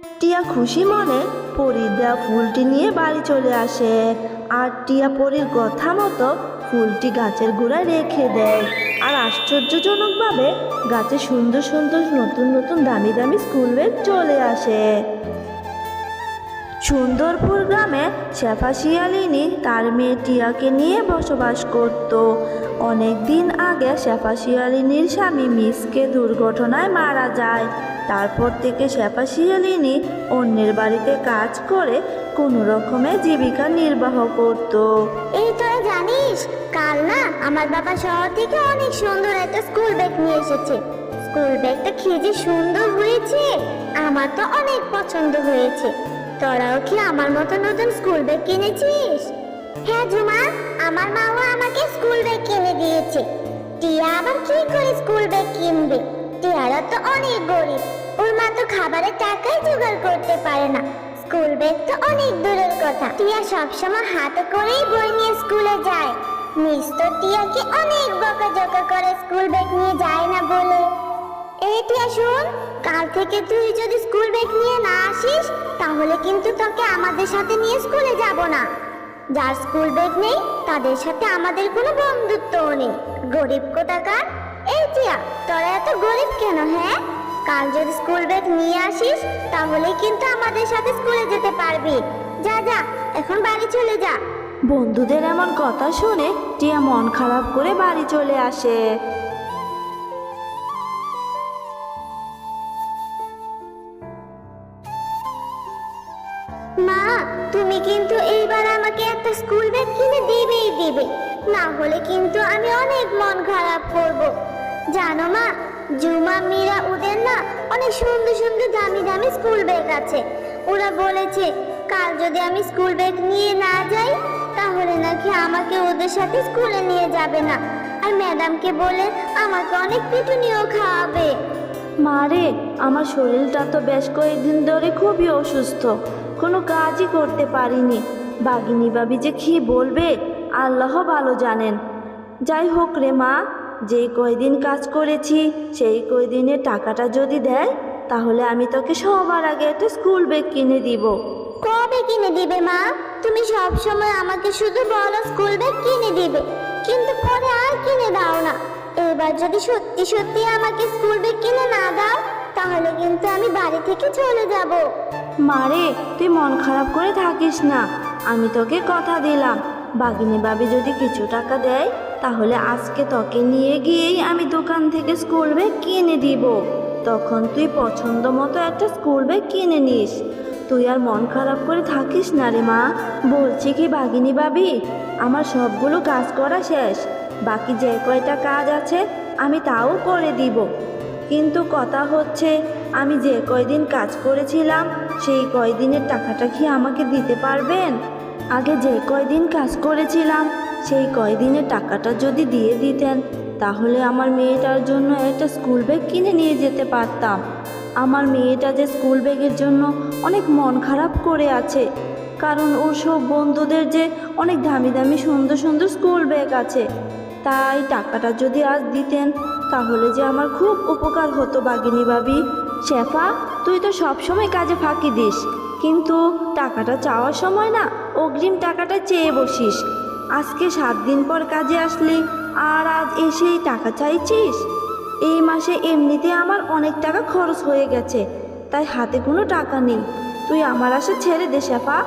টিয়া খুশি মনে পরীর দেওয়া ফুলটি নিয়ে বাড়ি চলে আসে। আর টিয়া পরীর কথা মতো ফুলটি গাছের গোড়ায় রেখে দেয়। আর আশ্চর্যজনকভাবে গাছে সুন্দর সুন্দর নতুন নতুন দামি দামি স্কুল ব্যাগ চলে আসে। সুন্দরপুর গ্রামে শেফা শিয়ালিনী তার মেয়ে টিয়াকে নিয়ে বসবাস করত। অনেক দিন আগে শেফা শিয়ালিনীর স্বামী মিসকে দুর্ঘটনায় মারা যায়। তারপর থেকে শেফা শিয়ালিনী অন্যের বাড়িতে কাজ করে কোনো রকমে জীবিকা নির্বাহ করত। এই তোরা জানিস, কাল না আমার বাবা শহর থেকে অনেক সুন্দর একটা স্কুল ব্যাগ নিয়ে এসেছে। স্কুল ব্যাগটা কি যে সুন্দর হয়েছে, আমার তো অনেক পছন্দ হয়েছে। তোরাও কি আমার মতো নতুন স্কুল ব্যাগ কিনেছিস? হ্যাঁ ঝুমা, আমার মাও আমাকে স্কুল ব্যাগ কিনে দিয়েছে। টিয়া আবার কি করে স্কুল ব্যাগ কিনবে? টিয়ারা তো অনেক গরিব, ওর মা তো খাবারের টাকাই জোগাড় করতে পারে না। স্কুল ব্যাগ তো অনেক দূরের কথা। টিয়া সবসময় হাতে করেই বই নিয়ে স্কুলে যায়। মিস তো টিয়াকে অনেক বকাঝকা করে স্কুল ব্যাগ নিয়ে যায় না বলে। এই টিয়া শোন, কাল থেকে তুই যদি স্কুল ব্যাগ নিয়ে না আসিস তাহলে কিন্তু তোকে আমাদের সাথে নিয়ে স্কুলে যাব না। যার স্কুল ব্যাগ নেই তাদের সাথে আমাদের কোনো বন্ধুত্বও নেই। গরিব কোথাকার। এই টিয়া, তোরা এত গরিব কেন? হ্যাঁ, কাল যদি স্কুল ব্যাগ নিয়ে আসিস তাহলে কিন্তু আমাদের সাথে স্কুলে যেতে পারবি। যা যা, এখন বাড়ি চলে যা। বন্ধুদের এমন কথা শুনে টিয়া মন খারাপ করে বাড়ি চলে আসে। মা, তুমি কিন্তু এইবার আমাকে একটা স্কুল ব্যাগ কিনে দিবেই দিবে, না হলে কিন্তু আমি অনেক মন খারাপ করব। জানো মা, জুমা মীরা ওদের না অনেক সুন্দর সুন্দর দামি দামি স্কুল ব্যাগ আছে। ওরা বলেছে কাল যদি আমি স্কুল ব্যাগ নিয়ে না যাই তাহলে নাকি আমাকে ওদের সাথে স্কুলে নিয়ে যাবে না, আর ম্যাডামকে বলে আমাকে অনেক পিটুনিও খাওয়াবে। মারে, আমার শরীরটা তো বেশ কয়েকদিন ধরে খুবই অসুস্থ, কোনো কাজই করতে পারিনি। বাগিনী ভাবি যে কি বলবে আল্লাহ ভালো জানেন। যাই হোক রে মা, যে কয়দিন কাজ করেছি সেই কয়দিনের টাকাটা যদি দেয় তাহলে আমি তোকে সবার আগে একটা স্কুল ব্যাগ কিনে দিব। কবে কিনে দিবে মা? তুমি সব সময় আমাকে শুধু বলো স্কুল ব্যাগ কিনে দিবে, কিন্তু পরে আর কিনে দাও না। এবার যদি সত্যি সত্যি আমাকে স্কুল ব্যাগ কিনে না দাও তাহলে কিন্তু আমি বাড়ি থেকে চলে যাব। মারে, তুই মন খারাপ করে থাকিস না, আমি তোকে কথা দিলাম বাগিনী ভাবি যদি কিছু টাকা দেয় তাহলে আজকে তোকে নিয়ে গিয়েই আমি দোকান থেকে স্কুল ব্যাগ কিনে দিব। তখন তুই পছন্দ মতো একটা স্কুল ব্যাগ কিনে নিস। তুই আর মন খারাপ করে থাকিস না রে মা। বলছি কি বাগিনী ভাবি, আমার সবগুলো কাজ করা শেষ, বাকি যে কয়টা কাজ আছে আমি তাও করে দিব। কিন্তু কথা হচ্ছে, আমি যে কয়দিন কাজ করেছিলাম সেই কয়দিনের টাকাটা কি আমাকে দিতে পারবেন? আগে যে কয়দিন কাজ করেছিলাম সেই কয়দিনের টাকাটা যদি দিয়ে দিতেন তাহলে আমার মেয়েটার জন্য একটা স্কুল ব্যাগ কিনে নিয়ে যেতে পারতাম। আমার মেয়েটা যে স্কুল ব্যাগের জন্য অনেক মন খারাপ করে আছে, কারণ ওর সব বন্ধুদের যে অনেক দামি দামি সুন্দর সুন্দর স্কুল ব্যাগ আছে। তাই টাকাটা যদি আজ দিতেন তাহলে যে আমার খুব উপকার হতো বাগিনী ভাবি। শেফা, তুই তো সবসময় কাজে ফাঁকি দিস, কিন্তু টাকাটা চাওয়ার সময় না অগ্রিম টাকাটা চেয়ে বসিস। আজকে 7 দিন পর কাজে আসলি আর আজ এসেই টাকা চাইছিস। এই মাসে এমনিতে আমার অনেক টাকা খরচ হয়ে গেছে, তাই হাতে কোনো টাকা নেই। তুই আমার আশা ছেড়ে দে শেফা।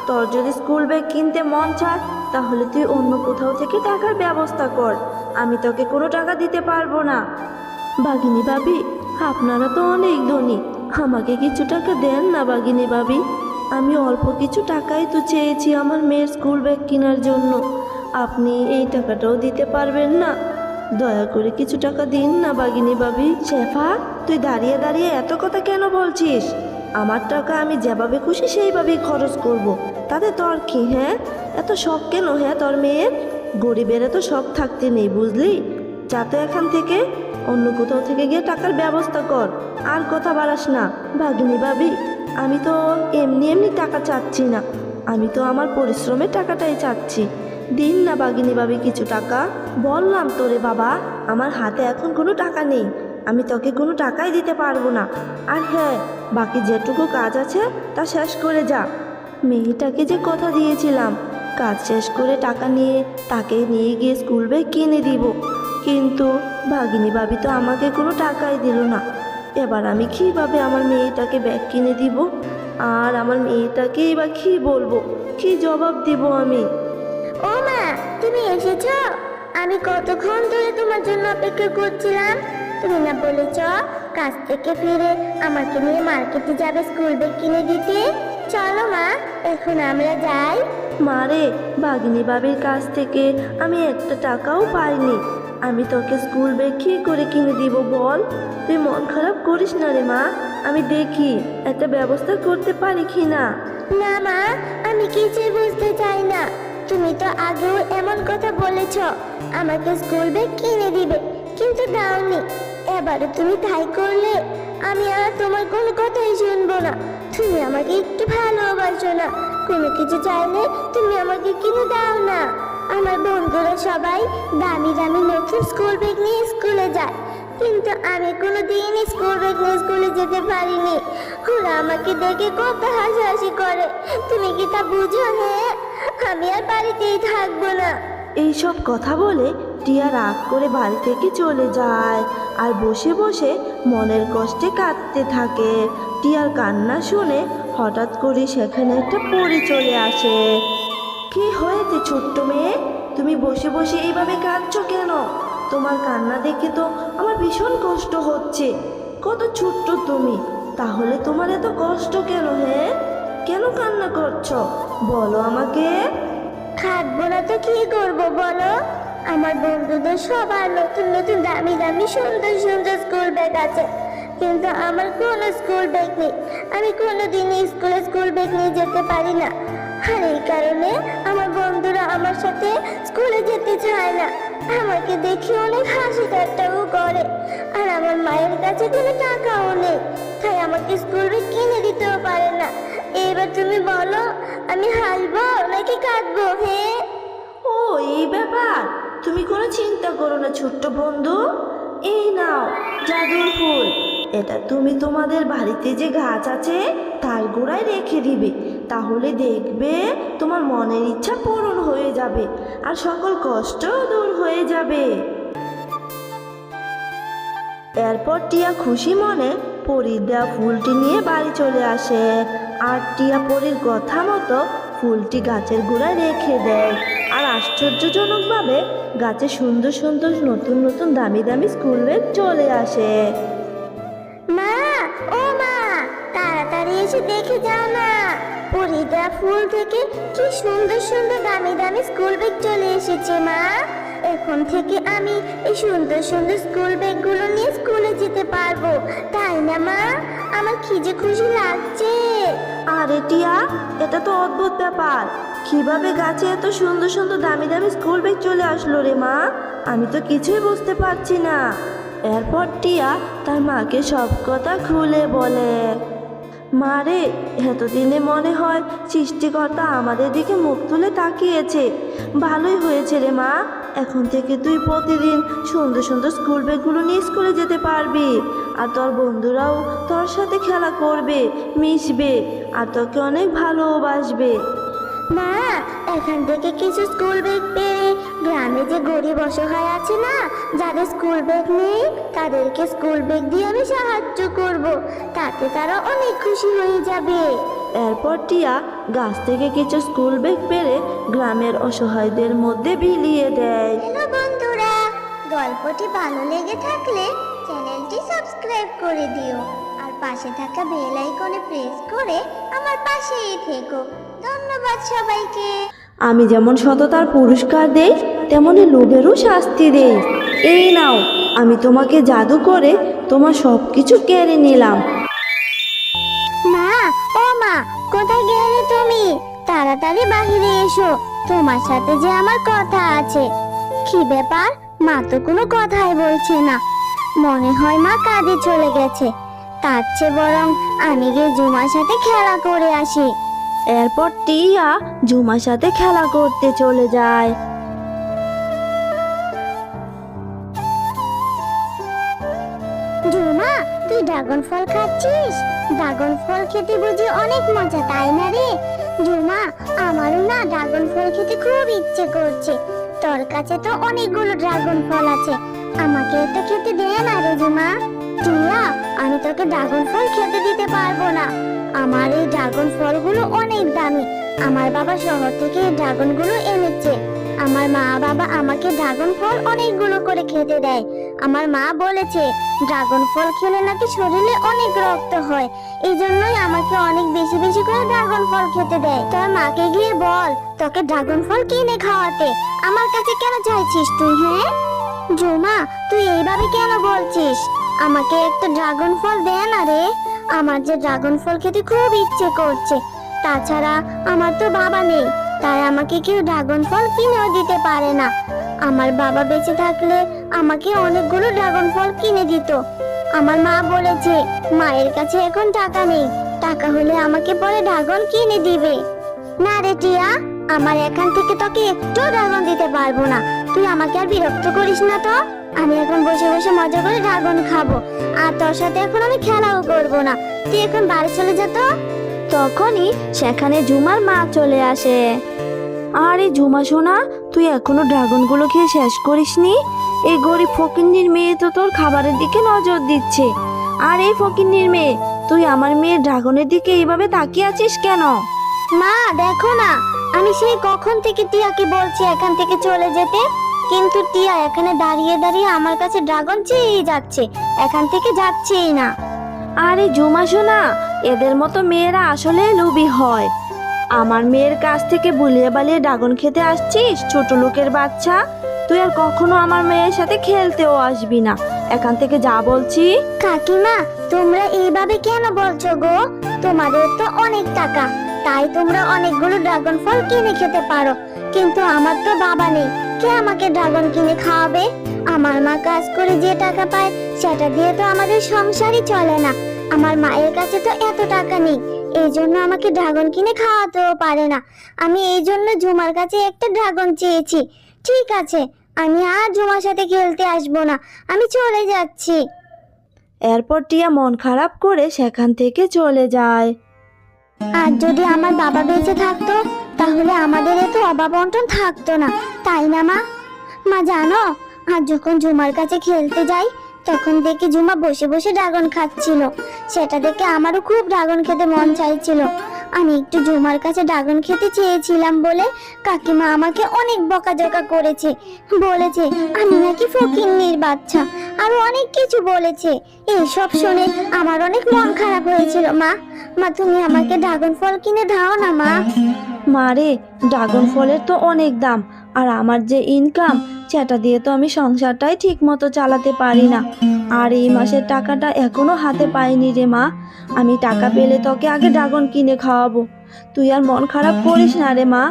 তোর যদি স্কুল ব্যাগ কিনতে মন চায় তাহলে তুই অন্য কোথাও থেকে টাকার ব্যবস্থা কর, আমি তোকে কোনো টাকা দিতে পারবো না। বাগিনী ভাবি, আপনারা তো অনেক ধনী, আমাকে কিছু টাকা দেন না বাগিনী ভাবি। আমি অল্প কিছু টাকাই তো চেয়েছি আমার মেয়ের স্কুল ব্যাগ কেনার জন্য, আপনি এই টাকাটাও দিতে পারবেন না? দয়া করে কিছু টাকা দিন না বাগিনী ভাবি। শেফা, তুই দাঁড়িয়ে দাঁড়িয়ে এত কথা কেন বলছিস? আমার টাকা আমি যেভাবে খুশি সেইভাবেই খরচ করব, তাতে তোর কি? হ্যাঁ, এত শখ কেন? হ্যাঁ, তোর মেয়ের গরিবের এত শখ থাকতে নেই, বুঝলি? যা তো এখান থেকে, অন্য কোথাও থেকে গিয়ে টাকার ব্যবস্থা কর, আর কথা বাড়াস না। ভাগিনী ভাবি, আমি তো এমনি এমনি টাকা চাচ্ছি না, আমি তো আমার পরিশ্রমের টাকাটাই চাচ্ছি। দিন না বাগিনী ভাবি কিছু টাকা। বললাম তোরে বাবা, আমার হাতে এখন কোনো টাকা নেই, আমি তোকে কোনো টাকাই দিতে পারবো না। আর হ্যাঁ, বাকি যেটুকু কাজ আছে তা শেষ করে যা। মেয়েটাকে যে কথা দিয়েছিলাম কাজ শেষ করে টাকা নিয়ে তাকে নিয়ে গিয়ে স্কুল ব্যাগ কিনে দিব, কিন্তু ভাগিনী ভাবি তো আমাকে কোনো টাকাই দিল না। এবার আমি কীভাবে আমার মেয়েটাকে ব্যাগ কিনে দিব? আর আমার মেয়েটাকে এবার কী বলবো, কী জবাব দিব আমি? ও মা, তুমি এসেছো? আমি কতক্ষণ ধরে তোমার জন্য অপেক্ষা করছিলাম। তুমি না বলেছ কাজ থেকে ফিরে আমাকে নিয়ে মার্কেটে যাবে স্কুল ব্যাগ কিনে দিতে। চলো মা, এখন আমরা যাই। মারে, ভাগিনী বাবির কাছ থেকে আমি একটা টাকাও পাইনি। আমি তোকে স্কুল ব্যাগ কী করে কিনে দিব বল? তুই মন খারাপ করিস না রে মা, আমি দেখি একটা ব্যবস্থা করতে পারি কি না। না মা, আমি কিছুই বুঝতে চাই না। তুমি তো আগেও এমন কথা বলেছ আমাকে স্কুল ব্যাগ কিনে দিবে, কিন্তু দাওনি। এবারে তুমি তাই করলে। আমি আর তোমার কোনো কথাই শুনবো না। তুমি আমাকে একটু ভালোবাসো না? কোনো কিছু চাইলে তুমি আমাকে কিনে দাও না। আমার বন্ধুরা সবাই দামি দামি নতুন স্কুল ব্যাগ নিয়ে স্কুলে যায়, কিন্তু আমি কোনোদিন স্কুল ব্যাগ নিয়ে স্কুলে যেতে পারিনি। ওরা আমাকে দেখে কত হাসাহাসি করে। তুমি কি তা বুঝো? হ্যাঁ, আমি আর বাড়িতেই থাকবো না। এইসব কথা বলে টিয়া রাগ করে বাড়ি থেকে চলে যায় আর বসে বসে মনের কষ্টে কাঁদতে থাকে। টিয়ার কান্না শুনে হঠাৎ করে সেখানে একটা পরী চলে আসে। কি হয়েছে ছোট্ট মেয়ে, তুমি বসে বসে এইভাবে কাঁদছো কেন? তোমার কান্না দেখে তো আমার ভীষণ কষ্ট হচ্ছে। কত ছোট্ট তুমি, তাহলে তোমার এত কষ্ট কেন? হ্যাঁ, কেন কান্না করছো বলো আমাকে। থাকবো না তো কি করবো বলো? আমার বন্ধুদের সবার নতুন নতুন দামি দামি সুন্দর সুন্দর স্কুল ব্যাগ আছে, কিন্তু আমার কোনো স্কুল ব্যাগ নেই। আমি কোনোদিনই স্কুল ব্যাগ নিয়ে যেতে পারি না। আর এই কারণে আমার বন্ধুরা আমার সাথে স্কুলে যেতে চায় না। আমাকে দেখে অনেক হাসি ঠাট্টাও করে। আর আমার মায়ের কাছে কোনো টাকাও নেই, তাই আমাকে স্কুল ব্যাগ কিনে দিতেও পারে না। এবার তুমি বলো, আমি হাসবো নাকি কাঁদবো? হ্যাঁ। ও, এই ব্যাপার। তুমি কোনো চিন্তা করো না ছোট্ট বন্ধু, এই নাও জাদুর ফুল। এটা তুমি তোমাদের বাড়িতে যে গাছ আছে তার গোড়ায় রেখে দিবে, তাহলে দেখবে তোমার মনের ইচ্ছা পূরণ হয়ে যাবে আর সকল কষ্টও দূর হয়ে যাবে। এরপর টিয়া খুশি মনে পরীর দেওয়া ফুলটি নিয়ে বাড়ি চলে আসে আর টিয়া পরীর কথা মতো ফুলটি গাছের গোড়ায় রেখে দেয়। আর আশ্চর্যজনকভাবে গাছে সুন্দর সুন্দর নতুন নতুন দামি দামি স্কুল ব্যাগ চলে আসে। মা, ও মা, তাড়াতাড়ি এসে দেখে যাও না, পরিদা ফুল থেকে কি সুন্দর সুন্দর দামি দামি স্কুল ব্যাগ চলে এসেছে। মা, এখন থেকে আমি এই সুন্দর সুন্দর স্কুল ব্যাগগুলো নিয়ে স্কুলে যেতে পারবো, তাই না মা? আমার কি যে খুশি লাগছে। আরে টিয়া, এটা তো অদ্ভুত ব্যাপার। কিভাবে গাছে এত সুন্দর সুন্দর দামি দামি স্কুল ব্যাগ চলে আসলো রে মা? আমি তো কিছুই বুঝতে পারছি না। এরপর টিয়া তার মাকে সব কথা খুলে বলে। মা রে, এতদিনে মনে হয় সৃষ্টিকর্তা আমাদের দিকে মুখ তুলে তাকিয়েছে। ভালোই হয়েছে রে মা, এখন থেকে তুই প্রতিদিন সুন্দর সুন্দর স্কুল ব্যাগগুলো নিয়ে স্কুলে যেতে পারবি। আর তোর বন্ধুরাও তোর সাথে খেলা করবে, মিশবে আর তোকে অনেক ভালোবাসবে। মা, এখান থেকে কিছু স্কুল ব্যাগ পেয়ে গ্রামে যে গরিব অসহায় আছে না, যাদের স্কুল ব্যাগ নেই, তাদেরকে স্কুল ব্যাগ দিয়ে আমি সাহায্য করব, তাতে তারা অনেক খুশি হয়ে যাবে। এরপর টিয়া গাছ থেকে কিছু স্কুল ব্যাগ পেরে গ্রামের অসহায়দের মধ্যে বিলিয়ে দেয়। হ্যালো বন্ধুরা, গল্পটি ভালো লেগে থাকলে চ্যানেলটি সাবস্ক্রাইব করে দিও আর পাশে থাকা বেল আইকনে প্রেস করে আমার পাশেই থেকো। ধন্যবাদ সবাইকে। আমি যেমন সততার পুরস্কার দেই, তেমনি লোভেরও শাস্তি দেই। এই নাও, আমি তোমাকে জাদু করে তোমার সব কিছু কেড়ে নিলাম। মা, ও মা, কোথায় গেলে তুমি? তাড়াতাড়ি বাহিরে এসো, তোমার সাথে যে আমার কথা আছে। কি ব্যাপার? মা তো কোনো কথাই বলছে না। মনে হয় মা কাজে চলে গেছে। তার চেয়ে বরং আমি গিয়ে জুমার সাথে খেলা করে আসি। এরপর টিয়া ঝুমার সাথে খেলা করতে চলে যায়। ড্রাগন ফল খাচ্ছিস? ড্রাগন ফল খেতে বুঝি অনেক মজা, তাই না রে? ঝুমা, আমারও না ড্রাগন ফল খেতে খুব ইচ্ছে করছে। তোর কাছে তো অনেকগুলো ড্রাগন ফল আছে, আমাকে তো খেতে দে না রে ঝুমা। টিয়া, আমি তোকে ড্রাগন ফল খেতে দিতে পারবো না। আমার এই ড্রাগন ফলগুলো অনেক দামি। আমার বাবা শহর থেকে এই ড্রাগনগুলো এনেছে। আমার মা বাবা আমাকে ড্রাগন ফল অনেকগুলো করে খেতে দেয়। আমার মা বলেছে ড্রাগন ফল খেলে নাকি শরীরে অনেক রক্ত হয়, এই জন্যই আমাকে অনেক বেশি বেশি করে ড্রাগন ফল খেতে দেয়। তোর মাকে গিয়ে বল তোকে ড্রাগন ফল কিনে খাওয়াতে। আমার কাছে কেন চাইছিস তুই? হ্যাঁ ঝুমা, তুই এইভাবে কেন বলছিস? আমাকে একটা ড্রাগন ফল দে না রে। আমার যে ড্রাগন ফল খেতে খুব ইচ্ছে করছে। তাছাড়া আমার তো বাবা নেই, তাই আমাকে কেউ ড্রাগন ফল কিনেও দিতে পারে না। আমার বাবা বেঁচে থাকলে আমাকে অনেকগুলো ড্রাগন ফল কিনে দিত। আমার মা বলেছে মায়ের কাছে এখন টাকা নেই, টাকা হলে আমাকে পরে ড্রাগন কিনে দিবে। না রে টিয়া, আমার এখান থেকে তোকে একটু ড্রাগন দিতে পারবো না। তুই আমাকে আর বিরক্ত করিস না তো। আমি এখন বসে বসে মজা করে ড্রাগন খাবো, আর তোর সাথে এখন আমি খেলাও করবো না। তুই এখন বাড়ি চলে যা তো। তখনই সেখানে ঝুমার মা চলে আসে। আরে ঝুমা সোনা, তুই এখনো ড্রাগনগুলো খেয়ে শেষ করিসনি? এই গরিব ফকিন্নির মেয়ে তো তোর খাবারের দিকে নজর দিচ্ছে। আর এই ফকিন্নির মেয়ে, তুই আমার মেয়ের ড্রাগনের দিকে এইভাবে তাকিয়ে আছিস কেন? মা দেখো না, আমি সেই কখন থেকে টিয়াকে বলছি এখান থেকে চলে যেতে, কিন্তু টিয়া এখানে দাঁড়িয়ে দাঁড়িয়ে আমার কাছে ড্রাগন চেয়েই যাচ্ছে, এখান থেকে যাচ্ছেই না। আরে ঝুমা সোনা, এদের মতো মেয়েরা আসলে লোভী হয়। আমার মেয়ের কাছ থেকে বুলিয়ে বালিয়ে ড্রাগন খেতে আসছিস, ছোট লোকের বাচ্চা। তুই আর কখনো আমার মেয়ের সাথে খেলতেও আসবি না, এখান থেকে যা বলছি। কাকিমা, তোমরা এইভাবে কেন বলছো গো? তোমাদের তো অনেক টাকা, তাই তোমরা অনেকগুলো ড্রাগন ফল কিনে খেতে পারো, কিন্তু আমার তো বাবা নেই, কে আমাকে ড্রাগন কিনে খাওয়াবে? আমার মা কাজ করে যে টাকা পায় সেটা দিয়ে তো আমাদের সংসারই চলে না। আমার মায়ের কাছে তো এত টাকা নেই, এই জন্য আমাকে ড্রাগন কিনে খাওয়াতেও পারে না। আমি এই জন্য ঝুমার কাছে একটা ড্রাগন চেয়েছি। ঠিক আছে, আমি আর ঝুমার সাথে খেলতে আসবো না, আমি চলে যাচ্ছি। এরপর টিয়া মন খারাপ করে সেখান থেকে চলে যায়। আর যদি আমার বাবা বেঁচে থাকতো তাহলে আমাদের এত অভাব অনটন থাকতো না, তাই না মা? মা জানো, আর যখন ঝুমার কাছে খেলতে যাই তখন দেখি ঝুমা বসে বসে ড্রাগন খাচ্ছিল। সেটা দেখে আমারও খুব ড্রাগন খেতে মন চাইছিল। আমি একটু ঝুমার কাছে ড্রাগন খেতে চেয়েছিলাম বলে কাকিমা আমাকে অনেক বকাঝকা করেছে, বলেছে আমি নাকি ফকিন্নির বাচ্চা, আরো অনেক কিছু বলেছে। এইসব শুনে আমার অনেক মন খারাপ হয়েছিল। মা, তুমি আমাকে ড্রাগন ফল কিনে দাও না মা। মারে, ড্রাগন ফলের তো অনেক দাম, আর আমার যে ইনকাম সেটা দিয়ে তো আমি সংসারটাই ঠিক মতো চালাতে পারি না। আর এই মাসের টাকাটা এখনো হাতে পাইনি রে মা। আমি টাকা পেলে তোকে আগে ড্রাগন কিনে খাওয়াবো। তুই আর মন খারাপ করিস না রে মা।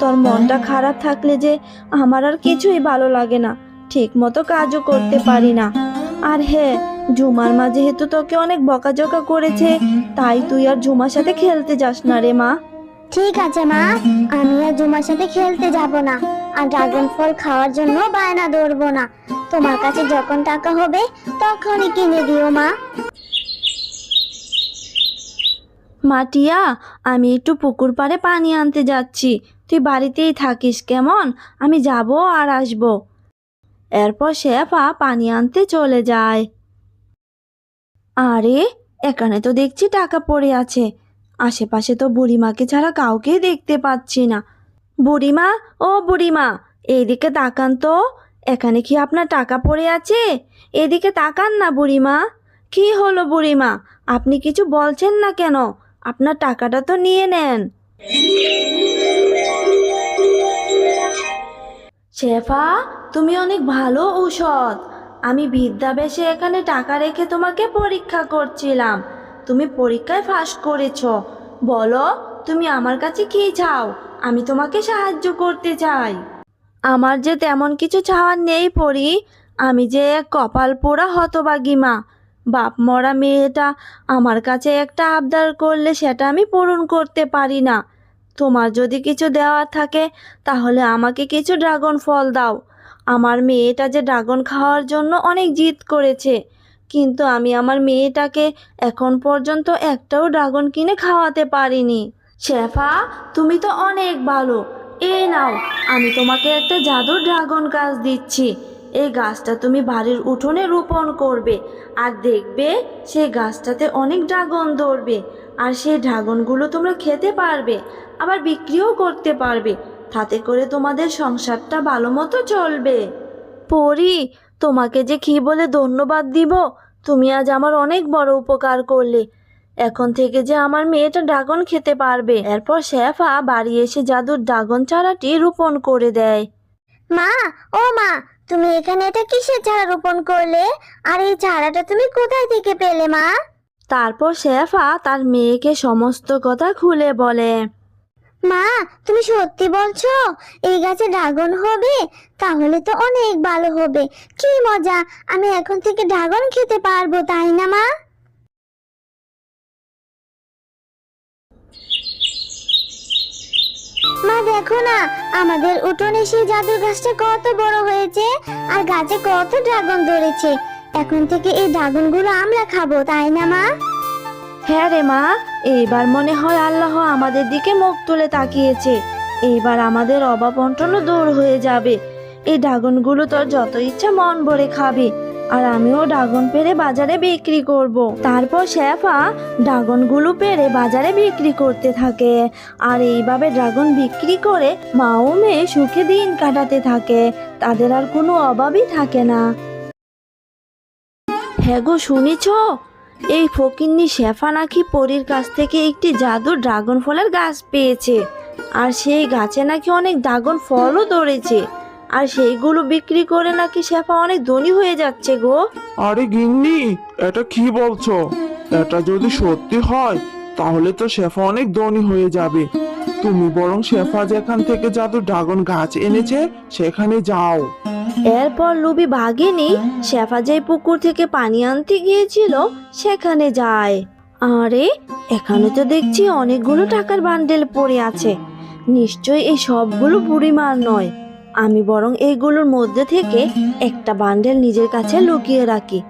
তোর মনটা খারাপ থাকলে যে আমার আর কিছুই ভালো লাগে না, ঠিক মতো কাজও করতে পারি না। আর হ্যাঁ, ঝুমার মা যেহেতু তোকে অনেক বকাঝকা করেছে, তাই তুই আর ঝুমার সাথে খেলতে যাস না রে মা। ঠিক আছে মা, আমি আর ঝুমার সাথে খেলতে যাব না, আর ড্রাগন ফল খাওয়ার জন্য বায়না ধরবো না। তোমার কাছে যখন টাকা হবে তখনই কিনে দিও মা। মাটিয়া, আমি একটু পুকুর পাড়ে পানি আনতে যাচ্ছি, তুই বাড়িতেই থাকিস কেমন? আমি যাব আর আসব। এরপর শেফা পানি আনতে চলে যায়। আরে, এখানে তো দেখছি টাকা পড়ে আছে, আশেপাশে তো বুড়িমাকে ছাড়া কাউকেই দেখতে পাচ্ছি না। বুড়িমা, ও বুড়িমা, এইদিকে তাকান তো, এখানে কি আপনার টাকা পড়ে আছে? এদিকে তাকান না বুড়িমা। কি হলো বুড়িমা, আপনি কিছু বলছেন না কেন? আপনার টাকাটা তো নিয়ে নেন। শেফা, তুমি অনেক ভালো ঔষধ। আমি বিদ্যাবেশে এখানে টাকা রেখে তোমাকে পরীক্ষা করছিলাম, তুমি পরীক্ষায় ফার্স্ট করেছো। বলো, তুমি আমার কাছে কি চাও? আমি তোমাকে সাহায্য করতে চাই। আমার যে তেমন কিছু চাওয়ার নেই পরি, আমি যে এক কপাল পোড়া হতভাগী মা। বাপ মরা মেয়েটা আমার কাছে একটা আবদার করলে সেটা আমি পূরণ করতে পারি না। তোমার যদি কিছু দেওয়ার থাকে তাহলে আমাকে কিছু ড্রাগন ফল দাও। আমার মেয়েটা যে ড্রাগন খাওয়ার জন্য অনেক জিদ করেছে, কিন্তু আমি আমার মেয়েটাকে এখন পর্যন্ত একটাও ড্রাগন কিনে খাওয়াতে পারিনি। শেফা, তুমি তো অনেক ভালো। এই নাও, আমি তোমাকে একটা জাদুর ড্রাগন গাছ দিচ্ছি। এই গাছটা তুমি বাড়ির উঠোনে রোপণ করবে, আর দেখবে সেই গাছটাতে অনেক ড্রাগন ধরবে। আর সেই ড্রাগনগুলো তোমরা খেতে পারবে, আবার বিক্রিও করতে পারবে। তাতে করে তোমাদের সংসারটা ভালো মতো চলবে। পরি, তোমাকে যে কি বলে ধন্যবাদ দিব। তুমি আজ আমার অনেক বড় উপকার করলে। এখন থেকে যে আমার মেয়েটা ড্রাগন খেতে পারবে। এরপর শেফা বাড়ি এসে জাদুর ড্রাগন চারাটি রোপণ করে দেয়। মা, ও মা, তুমি এখানে এটা কিসের চারা রোপণ করলে? আর এই চারাটা তুমি কোথায় থেকে পেলে মা? তারপর শেফা তার মেয়েকে সমস্ত কথা খুলে বলে। মা, তুমি সত্যি বলছো এই গাছে ড্রাগন হবে? তাহলে তো অনেক ভালো হবে। কি মজা, আমি এখন থেকে ড্রাগন খেতে পারবো, তাই না মা? মা দেখো না, আমাদের উঠোনে সেই জাদুর গাছটা কত বড় হয়েছে, আর গাছে কত ড্রাগন ধরেছে। এখন থেকে এই ড্রাগনগুলো আমরা খাবো, তাই না মা? হ্যাঁ রে মা, এইবার মনে হয় আল্লাহ আমাদের দিকে মুখ তুলে তাকিয়েছে। এইবার আমাদের অভাব অনটনও দূর হয়ে যাবে। এই ড্রাগনগুলো তোর যত ইচ্ছা মন ভরে খাবি, আর আমিও ড্রাগন পেড়ে বাজারে বিক্রি করব। তারপর শেফা ড্রাগনগুলো পেড়ে বাজারে বিক্রি করতে থাকে, আর এইভাবে ড্রাগন বিক্রি করে মা ও মেয়ে সুখে দিন কাটাতে থাকে। তাদের আর কোনো অভাবই থাকে না। হ্যাঁ গো, শুনেছ? এই ফকিন্নি শেফা নাকি পরীর কাছ থেকে একটি জাদুর ড্রাগন ফলের গাছ পেয়েছে, আর সেই গাছে নাকি অনেক ড্রাগন ফলও ধরেছে, আর সেইগুলো বিক্রি করে নাকি শেফা অনেক ধনী হয়ে যাচ্ছে গো। আরে গিন্নি, এটা কি বলছো? এটা যদি সত্যি হয় তাহলে তো শেফা অনেক ধনী হয়ে যাবে। তুমি বরং শেফা যেখান থেকে জাদু ড্রাগন গাছ এনেছে সেখানে যাও। এরপর লুবি বাঘিনী শেফা যেই পুকুর থেকে পানি আনতে গিয়েছিল সেখানে যায়। আরে, এখানে তো দেখছি অনেকগুলো টাকার বান্ডেল পড়ে আছে। নিশ্চয়ই এই সবগুলো বুড়িমার নয়। আমি বরং এইগুলোর মধ্যে থেকে একটা বান্ডেল নিজের কাছে লুকিয়ে রাখি,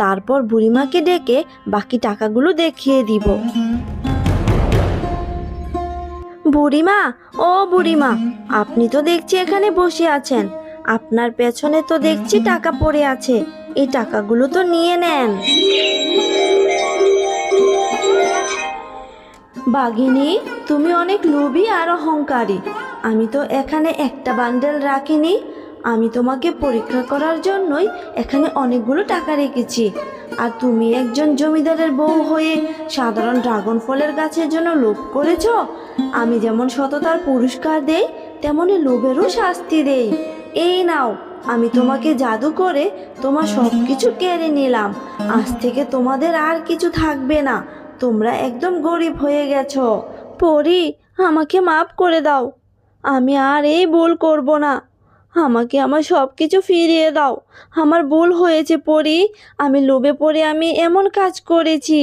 তারপর বুড়িমাকে ডেকে বাকি টাকাগুলো দেখিয়ে দিব। বুড়িমা, ও বুড়িমা, আপনি তো দেখছি এখানে বসে আছেন। আপনার পেছনে তো দেখছি টাকা পড়ে আছে, এই টাকাগুলো তো নিয়ে নেন। বাঘিনী, তুমি অনেক লোভী আর অহংকারী। আমি তো এখানে একটা বান্ডেল রাখিনি। আমি তোমাকে পরীক্ষা করার জন্যই এখানে অনেকগুলো টাকা রেখেছি। আর তুমি একজন জমিদারের বউ হয়ে সাধারণ ড্রাগন ফলের গাছের জন্য লোভ করেছ। আমি যেমন সততার পুরস্কার দেই, তেমনি লোভেরও শাস্তি দেই। এই নাও, আমি তোমাকে জাদু করে তোমার সব কিছু কেড়ে নিলাম। আজ থেকে তোমাদের আর কিছু থাকবে না। তোমরা একদম গরিব হয়ে গেছো। পরি, আমাকে মাফ করে দাও। আমি আর এই ভুল করব না। আমাকে আমার সব কিছু ফিরিয়ে দাও। আমার ভুল হয়েছে পরি। আমি লোভে পড়ে আমি এমন কাজ করেছি।